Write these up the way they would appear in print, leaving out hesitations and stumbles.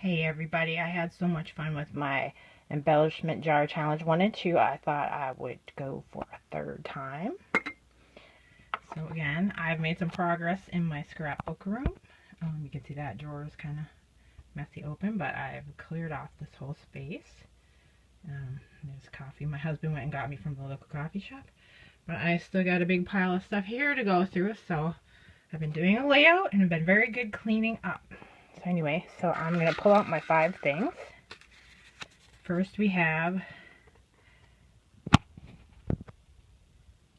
Hey everybody, I had so much fun with my embellishment jar challenge 1 and 2. I thought I would go for a third time. So again, I've made some progress in my scrapbook room. You can see that drawer is kind of messy open, but I've cleared off this whole space. There's coffee my husband went and got me from the local coffee shop. But I still got a big pile of stuff here to go through, so I've been doing a layout and I've been very good cleaning up. So anyway, so I'm going to pull out my 5 things. First we have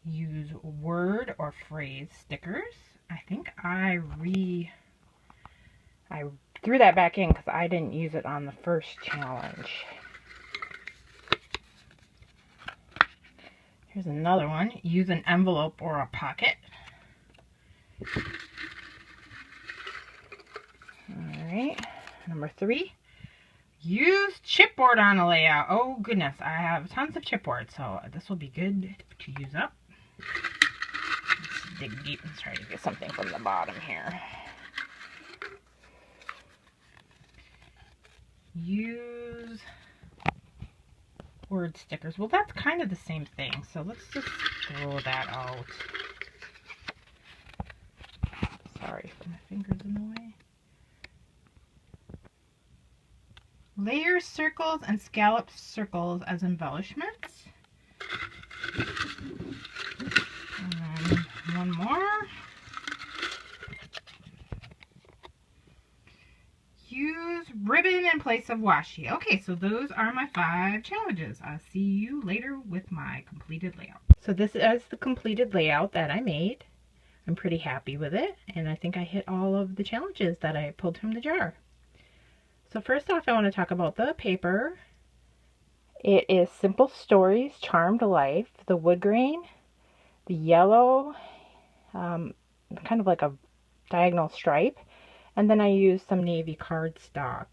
use word or phrase stickers. I think I threw that back in because I didn't use it on the first challenge. Here's another one. Use an envelope or a pocket. Alright, number 3. Use chipboard on a layout. Oh goodness, I have tons of chipboard, so this will be good to use up. Let's dig deep and try to get something from the bottom here. Use word stickers. Well, that's kind of the same thing, so let's just throw that out. Sorry for my fingers in the way. Layer circles and scalloped circles as embellishments. And then one more. Use ribbon in place of washi. Okay, so those are my 5 challenges. I'll see you later with my completed layout. So this is the completed layout that I made. I'm pretty happy with it, and I think I hit all of the challenges that I pulled from the jar. So first off, I want to talk about the paper. It is Simple Stories, Charmed Life, the wood grain, the yellow, kind of like a diagonal stripe, and then I used some navy cardstock.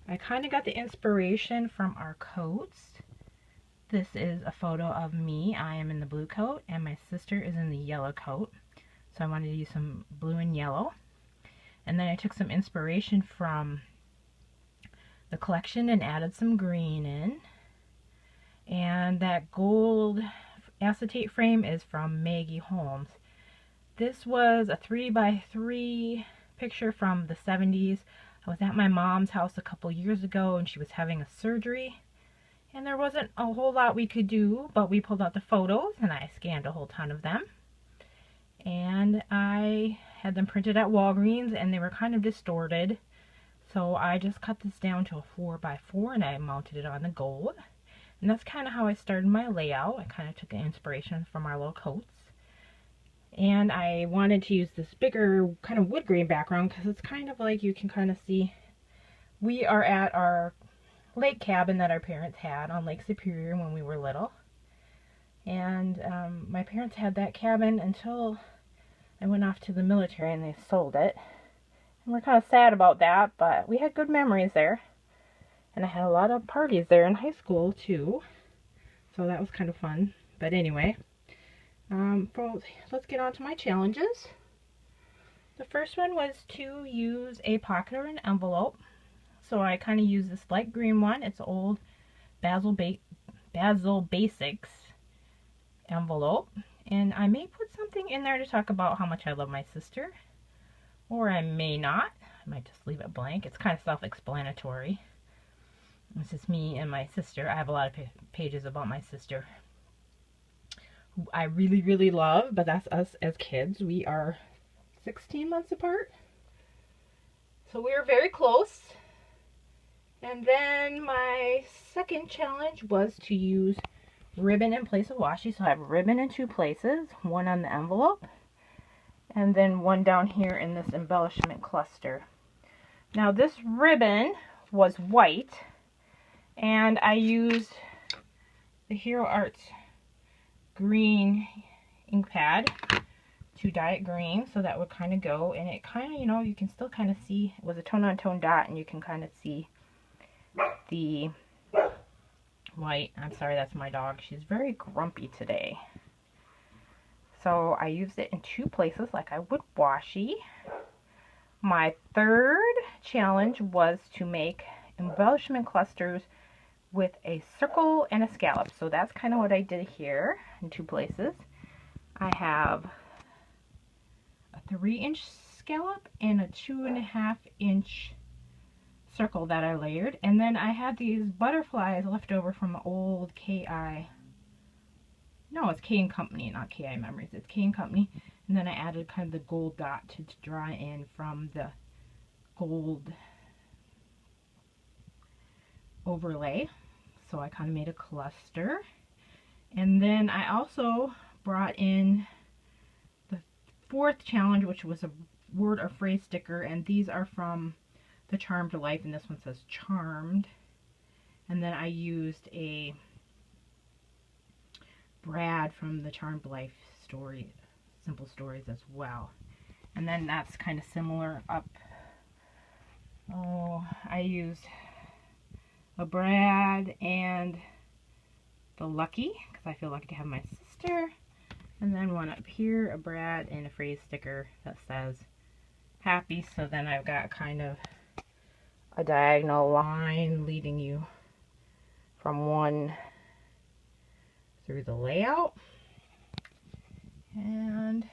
I kind of got the inspiration from our coats. This is a photo of me. I am in the blue coat, and my sister is in the yellow coat. So I wanted to use some blue and yellow. And then I took some inspiration from the collection and added some green in. And that gold acetate frame is from Maggie Holmes. This was a 3x3 picture from the 70s. I was at my mom's house a couple years ago and she was having a surgery. And there wasn't a whole lot we could do, but we pulled out the photos and I scanned a whole ton of them. And I had them printed at Walgreens and they were kind of distorted. So I just cut this down to a 4x4 and I mounted it on the gold. And that's kind of how I started my layout. I kind of took an inspiration from our little coats. And I wanted to use this bigger kind of wood grain background because it's kind of like you can kind of see. We are at our lake cabin that our parents had on Lake Superior when we were little. And my parents had that cabin until I went off to the military and they sold it. And we're kind of sad about that, but we had good memories there. And I had a lot of parties there in high school too. So that was kind of fun. But anyway, let's get on to my challenges. The first one was to use a pocket or an envelope. So I kind of used this light green one. It's old Basil Basics envelope. And I may put something in there to talk about how much I love my sister. Or I may not. I might just leave it blank. It's kind of self-explanatory. This is me and my sister. I have a lot of pages about my sister, who I really, really love, but that's us as kids. We are 16 months apart. So we're very close. And then my second challenge was to use ribbon in place of washi. So I have ribbon in 2 places, one on the envelope, and then one down here in this embellishment cluster. Now this ribbon was white, and I used the Hero Arts green ink pad to dye it green, so that would kind of go, and it kind of, you know, you can still kind of see, it was a tone-on-tone dot, and you can kind of see the white. I'm sorry, that's my dog. She's very grumpy today. So I used it in 2 places like I would washi. My third challenge was to make embellishment clusters with a circle and a scallop. So that's kind of what I did here in 2 places. I have a 3-inch scallop and a 2.5-inch circle that I layered. And then I had these butterflies left over from the old it's K & Company, not K.I. Memories. It's K & Company. And then I added kind of the gold dot to draw in from the gold overlay. So I kind of made a cluster. And then I also brought in the 4th challenge, which was a word or phrase sticker. And these are from the Charmed Life, and this one says Charmed. And then I used a Brad from the Charmed Life story, Simple Stories as well. And then that's kind of similar up. Oh, I used a Brad and the Lucky, because I feel lucky to have my sister. And then one up here, a Brad and a phrase sticker that says Happy. So then I've got kind of a diagonal line leading you from one through the layout. And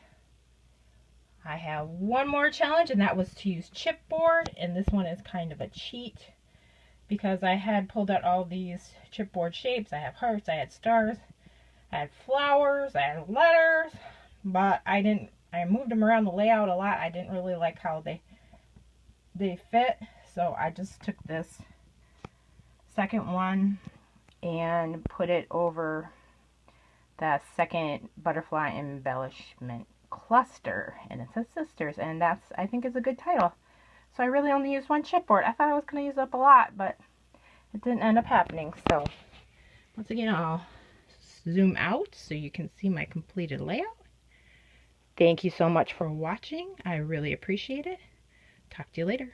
I have one more challenge, and that was to use chipboard, and this one is kind of a cheat because I had pulled out all these chipboard shapes. I have hearts, I had stars, I had flowers, I had letters, but I moved them around the layout a lot. I didn't really like how they fit, so I just took this second one and put it over the second butterfly embellishment cluster, and it says Sisters, and that's, I think, is a good title. So I really only used one chipboard. I thought I was going to use up a lot, but it didn't end up happening. So once again, I'll zoom out so you can see my completed layout. Thank you so much for watching. I really appreciate it. Talk to you later.